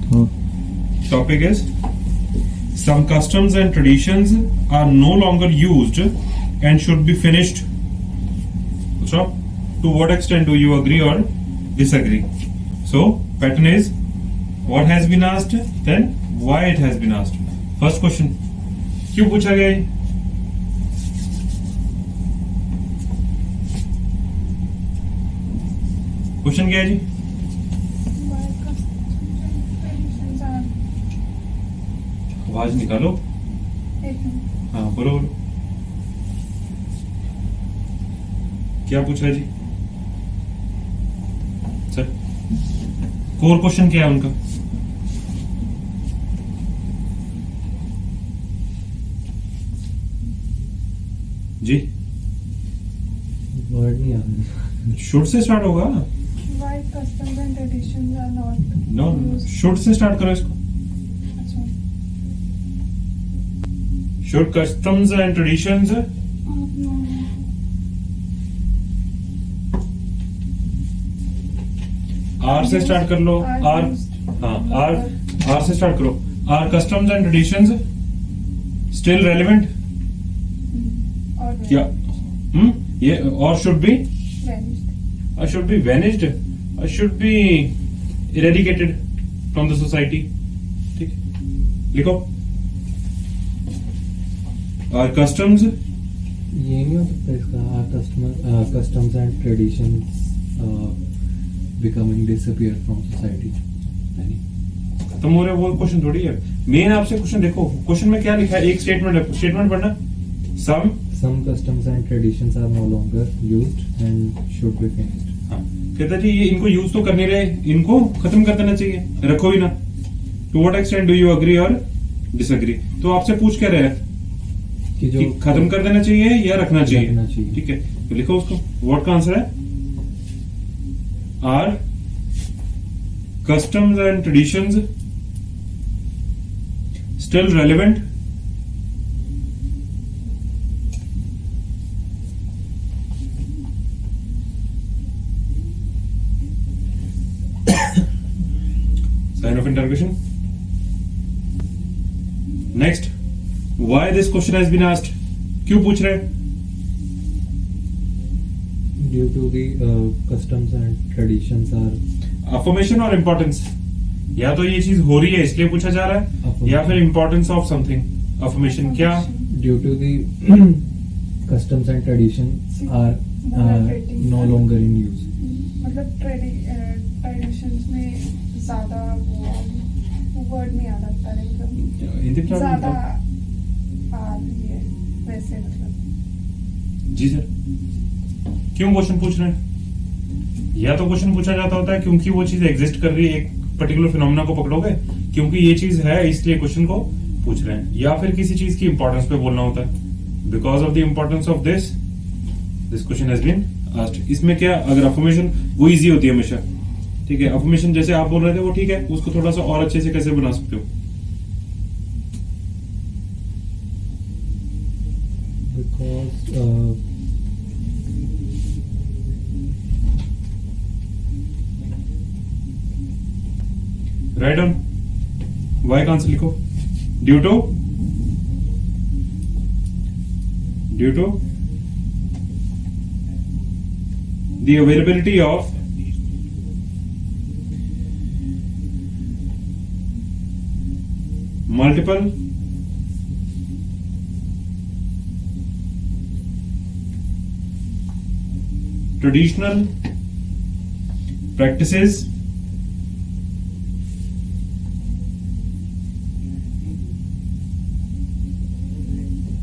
Topic is some customs and traditions are no longer used and should be finished. So, to what extent do you agree or disagree? So, pattern is what has been asked, then why it has been asked. First question, क्यों पूछा गया है? Question क्या है जी? आवाज निकालो। हाँ बोलो बोलो, क्या पूछा है जी? सर कोर क्वेश्चन क्या है उनका? जी वर्ड नहीं आता। शुड से स्टार्ट होगा। Why customs and traditions are not no used? Should से स्टार्ट करो इसको। अच्छा, should customs and traditions are से स्टार्ट कर लो। आर, हाँ आर से स्टार्ट करो। Are customs and traditions still relevant? और क्या ये और should be vanished. or should be vanished or should be eradicated from the society? ठीक है, लिखो। और कस्टम्स ये नहीं हो सकता इसका customs and traditions becoming disappear from society. खत्म हो रहे, वो क्वेश्चन थोड़ी है। मेन आपसे क्वेश्चन देखो, क्वेश्चन में क्या लिखा है, एक स्टेटमेंट है, स्टेटमेंट पढ़ना। Some customs and traditions are no longer used and should be finished. हाँ, कहता जी ये इनको यूज तो कर नहीं रहे, इनको खत्म कर देना चाहिए, रखो ही ना। To what extent do you agree और डिसएग्री? तो आपसे पूछ क्या रहे हैं कि जो कि खत्म कर देना चाहिए या रखना रखना चाहिए। चाहिए। ठीक है, तो लिखो उसको। व्हाट का आंसर है? Are customs and traditions still relevant? Sign of interrogation. Next, why this question has been asked? क्यों पूछ रहे हैं? due to the customs and traditions are Affirmation और importance? या तो ये चीज हो रही है इसलिए पूछा जा रहा है, Affirmation. या फिर importance of something. Affirmation क्या? due to the customs and traditions are no longer in use. मतलब ट्रेडिशंस में ज्यादा वो वर्ड नहीं आ सकता, मतलब हिंदी में ज्यादा क्या? आ रही है वैसे, मतलब जी सर, क्यों क्वेश्चन पूछ रहे हैं? या तो क्वेश्चन पूछा जाता होता है क्योंकि वो चीज एग्जिस्ट कर रही है, एक पर्टिकुलर फिनोमेना को पकड़ोगे, क्योंकि ये चीज है इसलिए क्वेश्चन को पूछ रहे हैं, या फिर किसी चीज की इंपॉर्टेंस पे बोलना होता है। Because of the importance of this question has been asked. इसमें क्या, अगर अफर्मेशन वो इजी होती है हमेशा, ठीक है। अफर्मेशन जैसे आप बोल रहे थे वो ठीक है, उसको थोड़ा सा और अच्छे से कैसे बना सकते हो? Because राइट डाउन, वाई का आंसर लिखो। Due to the availability of multiple traditional practices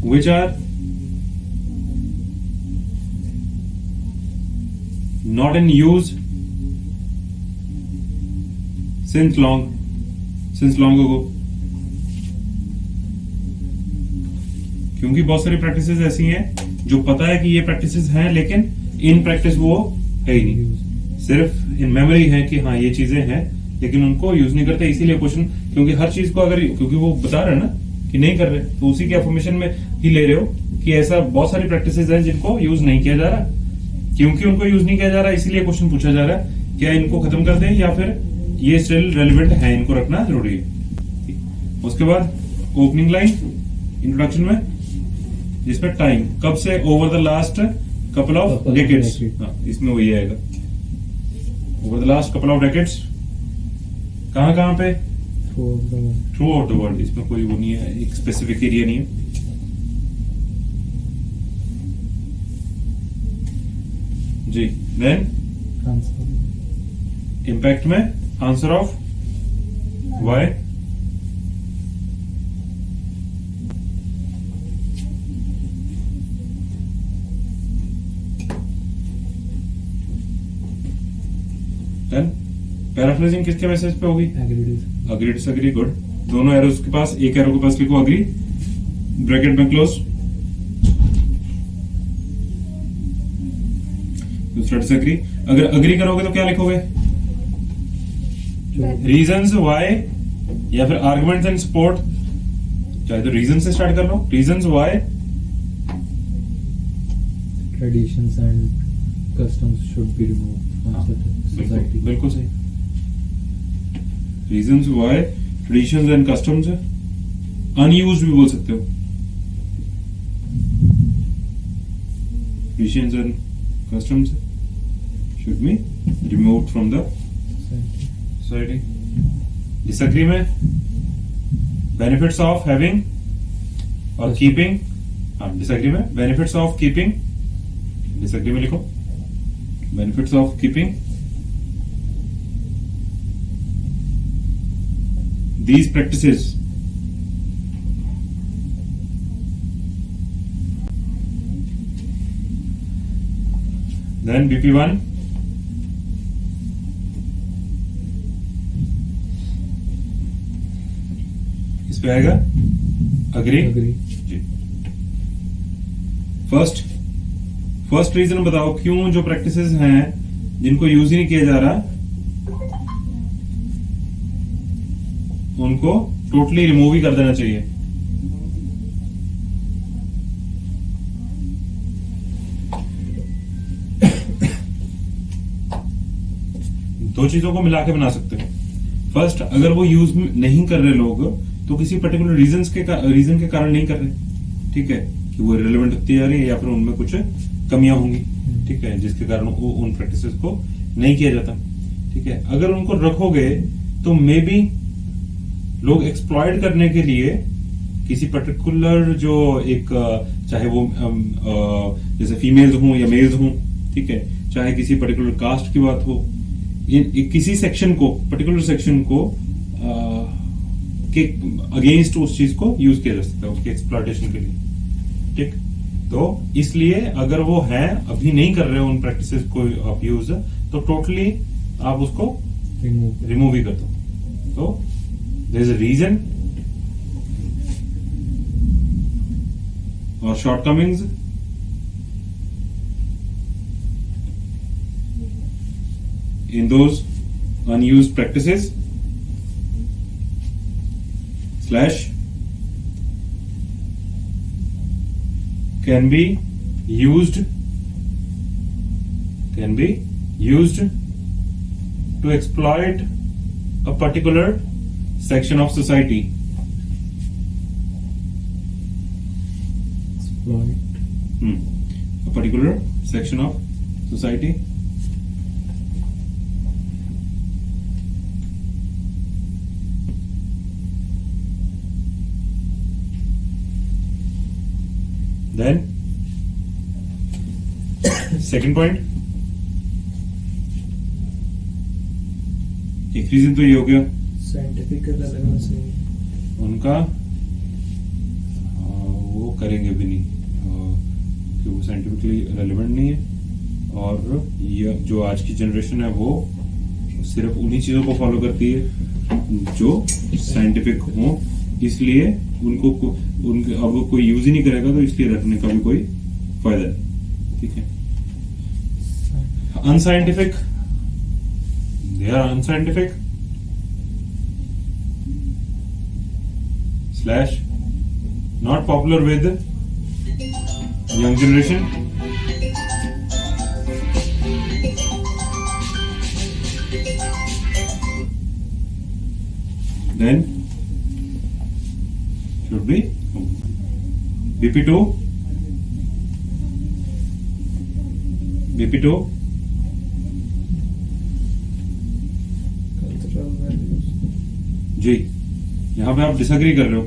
which are not in use since long ago। क्योंकि बहुत सारी प्रैक्टिसेस ऐसी हैं जो पता है कि ये प्रैक्टिसेस हैं, लेकिन इन प्रैक्टिस वो है ही नहीं, सिर्फ इन मेमोरी है कि हाँ ये चीजें हैं, लेकिन उनको यूज नहीं करते। इसीलिए क्वेश्चन, क्योंकि हर चीज को अगर, क्योंकि वो बता रहे हैं ना कि नहीं कर रहे, तो उसी के अफर्मेशन में ही ले रहे हो कि ऐसा बहुत सारी प्रैक्टिसेस हैं जिनको यूज नहीं किया जा रहा। क्योंकि उनको यूज नहीं किया जा रहा, इसीलिए क्वेश्चन पूछा जा रहा है क्या इनको खत्म कर दें या फिर ये स्टिल रेलिवेंट है, इनको रखना जरूरी है। उसके बाद ओपनिंग लाइन इंट्रोडक्शन में, जिसमें टाइम कब से over the last couple of Couple of decades, decades. इसमें वही आएगा over the last couple of decades. कहां कहां पे? थ्रू आउट द वर्ल्ड, इसमें कोई वो नहीं है, एक स्पेसिफिक एरिया नहीं है। जी, देन इम्पैक्ट में answer of why, then paraphrasing किसके मैसेज पे होगी? Agree disagree, good. दोनों एरोज के पास, एक एरो के पास लिखो अग्री, ब्रैकेट में क्लोज, दूसरा डिसएग्री। अगर अग्री करोगे तो क्या लिखोगे? रीजंस व्हाई, या फिर आर्गुमेंट्स एंड सपोर्ट, चाहे तो रीजन से स्टार्ट कर लो, reasons why traditions and customs should be removed from society. बिल्कुल सही। Reasons why traditions and customs, unused भी बोल सकते हो, traditions and customs should be removed from the society. Disagree में बेनिफिट्स ऑफ हैविंग और कीपिंग, डिसएग्री में benefits of keeping, disagree में लिखो benefits of keeping these practices, then BP1 इस पे आएगा अग्री। जी, फर्स्ट रीजन बताओ क्यों जो प्रैक्टिसेस हैं जिनको यूज ही नहीं किया जा रहा उनको टोटली रिमूव ही कर देना चाहिए। दो चीजों को मिला के बना सकते हैं। फर्स्ट, अगर वो यूज नहीं कर रहे लोग तो किसी पर्टिकुलर रीजन के कारण नहीं कर रहे, ठीक है, कि वो रिलेवेंट होती जा रही है या फिर उनमें कुछ कमियां होंगी, ठीक है, जिसके कारण वो उन प्रैक्टिसेस को नहीं किया जाता, ठीक है। अगर उनको रखोगे तो मे बी लोग एक्सप्लॉइट करने के लिए किसी पर्टिकुलर जो एक, चाहे वो जैसे फीमेल्स हों या मेल्स हों, ठीक है, चाहे किसी पर्टिकुलर कास्ट की बात हो, किसी सेक्शन को, पर्टिकुलर सेक्शन को के अगेंस्ट उस चीज को यूज किया जा सकता है उसके एक्सप्लॉइटेशन के लिए, ठीक। तो इसलिए अगर वो है, अभी नहीं कर रहे हो उन प्रैक्टिसेस को आप यूज, तो टोटली आप उसको रिमूव ही कर दो। तो there is a reason or shortcomings in those unused practices slash can be used to exploit a particular section of society. A particular section of society. Then second point, एक reason तो ये हो गया scientific relevance उनका, वो करेंगे भी नहीं कि वो साइंटिफिकली रेलेवेंट नहीं है, और ये जो आज की जनरेशन है वो सिर्फ उन्हीं चीजों को फॉलो करती है जो साइंटिफिक हो, इसलिए उनको उनके अब कोई यूज ही नहीं करेगा, तो इसलिए रखने का भी कोई फायदा नहीं, ठीक है। Unscientific, they are unscientific slash not popular with young generation, then should be BP2 BP2 Cultural values. जी, यहां पे आप डिसएग्री कर रहे हो,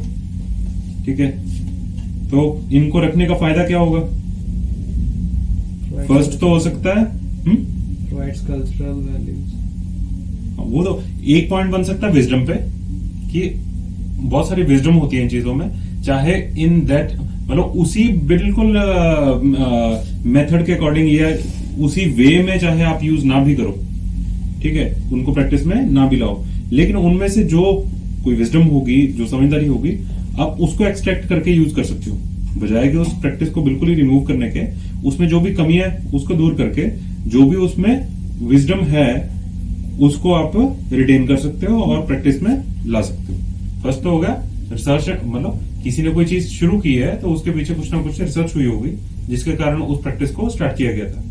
ठीक है, तो इनको रखने का फायदा क्या होगा? फर्स्ट तो हो सकता है Provides cultural values. वो तो एक पॉइंट बन सकता है विजडम पे, कि बहुत सारी विजडम होती है इन चीजों में, चाहे इन दैट मतलब उसी बिल्कुल मेथड के अकॉर्डिंग या उसी वे में चाहे आप यूज ना भी करो, ठीक है, उनको प्रैक्टिस में ना भी लाओ, लेकिन उनमें से जो कोई विजडम होगी, जो समझदारी होगी, आप उसको एक्सट्रैक्ट करके यूज कर सकते हो, बजाय कि उस प्रैक्टिस को बिल्कुल ही रिमूव करने के, उसमें जो भी कमी है उसको दूर करके जो भी उसमें विजडम है उसको आप रिटेन कर सकते हो और प्रैक्टिस में ला सकते हो। फर्स्ट तो हो गया रिसर्च, मतलब किसी ने कोई चीज शुरू की है तो उसके पीछे कुछ ना कुछ रिसर्च हुई होगी जिसके कारण उस प्रैक्टिस को स्टार्ट किया गया था।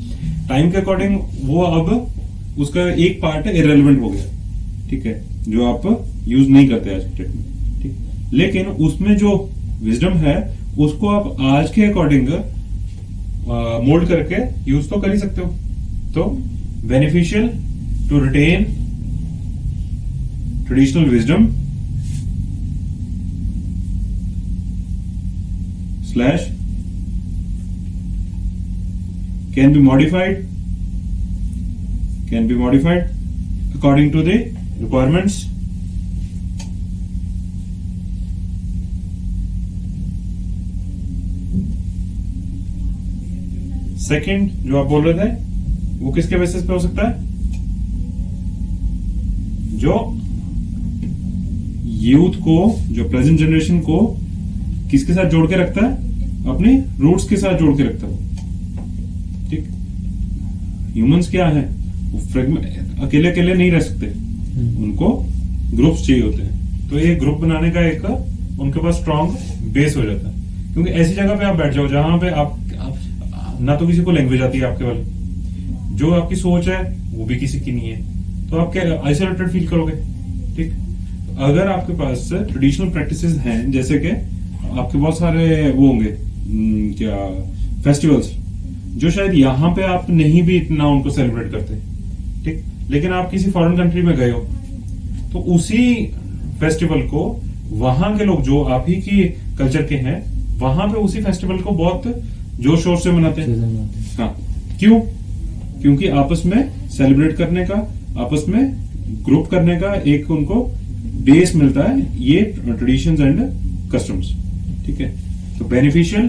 टाइम के अकॉर्डिंग वो अब उसका एक पार्ट इररेलेवेंट हो गया, ठीक है, जो आप यूज नहीं करते आज के डेट में, ठीक, लेकिन उसमें जो विजडम है उसको आप आज के अकॉर्डिंग मोल्ड करके यूज तो कर ही सकते हो। तो beneficial to retain traditional wisdom slash can be modified according to the requirements, second जो आप बोल रहे थे वो किसके बेसिस पे हो सकता है? जो यूथ को, जो प्रेजेंट जनरेशन को किसके साथ जोड़ के रखता है? अपनी रूट्स के साथ जोड़ के रखता है, ठीक। ह्यूमंस क्या है, वो फ्रेगमेंट अकेले अकेले नहीं रह सकते, उनको ग्रुप्स चाहिए होते हैं, तो ये ग्रुप बनाने का एक उनके पास स्ट्रांग बेस हो जाता है। क्योंकि ऐसी जगह पे आप बैठ जाओ जहां पे आप ना तो किसी को लैंग्वेज आती है आपके वाले, जो आपकी सोच है वो भी किसी की नहीं है, तो आप क्या आइसोलेटेड फील करोगे, ठीक। अगर आपके पास ट्रेडिशनल प्रैक्टिसेस हैं, जैसे कि आपके बहुत सारे वो होंगे क्या फेस्टिवल्स, जो शायद यहाँ पे आप नहीं भी इतना उनको सेलिब्रेट करते, ठीक, लेकिन आप किसी फॉरेन कंट्री में गए हो तो उसी फेस्टिवल को वहां के लोग जो आप ही की कल्चर के हैं, वहां पे उसी फेस्टिवल को बहुत जोर शोर से मनाते हैं। हाँ, क्यों? क्योंकि आपस में सेलिब्रेट करने का, आपस में ग्रुप करने का एक उनको बेस मिलता है, ये ट्रेडिशंस एंड कस्टम्स, ठीक है। तो beneficial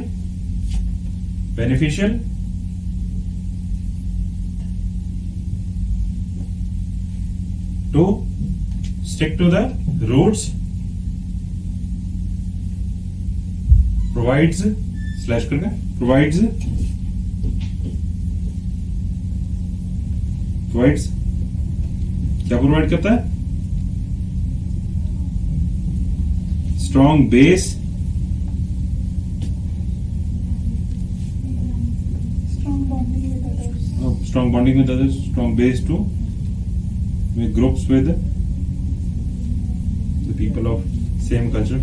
to stick to the roots, provides slash करके प्रोवाइड्स क्या प्रोवाइड करता है? Strong base, strong bonding with others, strong base to make groups with the people of same culture.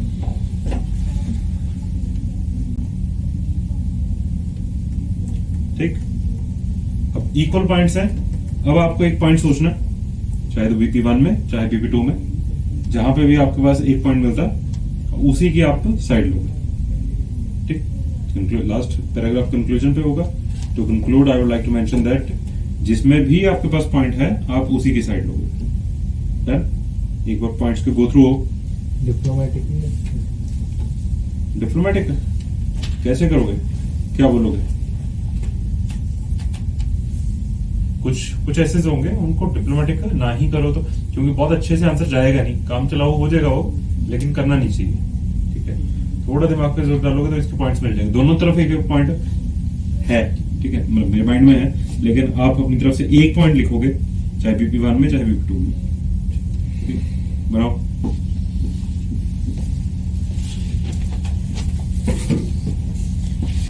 ठीक, अब इक्वल पॉइंट्स हैं। अब आपको एक पॉइंट सोचना, चाहे तो BP1 में चाहे BP2 में, जहां पे भी आपके पास एक पॉइंट मिलता उसी की आप साइड लोगे, ठीक। लास्ट पैराग्राफ कंक्लूजन पे होगा। To conclude I would like to mention that जिसमें भी आपके पास पॉइंट है आप उसी की साइड लोगे। डन? एक बार पॉइंट्स के गो थ्रू हो। डिप्लोमेटिक कैसे करोगे, क्या बोलोगे? कुछ ऐसे होंगे उनको डिप्लोमेटिक ना ही करो, तो क्योंकि बहुत अच्छे से आंसर जाएगा नहीं, काम चलाओ हो जाएगा वो, लेकिन करना नहीं चाहिए, ठीक है। थोड़ा दिमाग पे जोर डालोगे तो इसके पॉइंट्स मिल जाएंगे। दोनों तरफ एक एक पॉइंट है, ठीक है, मतलब मेरे माइंड में है, लेकिन आप अपनी तरफ से एक पॉइंट लिखोगे, चाहे BP1 में चाहे BP2 में, ठीक है। बनाओ।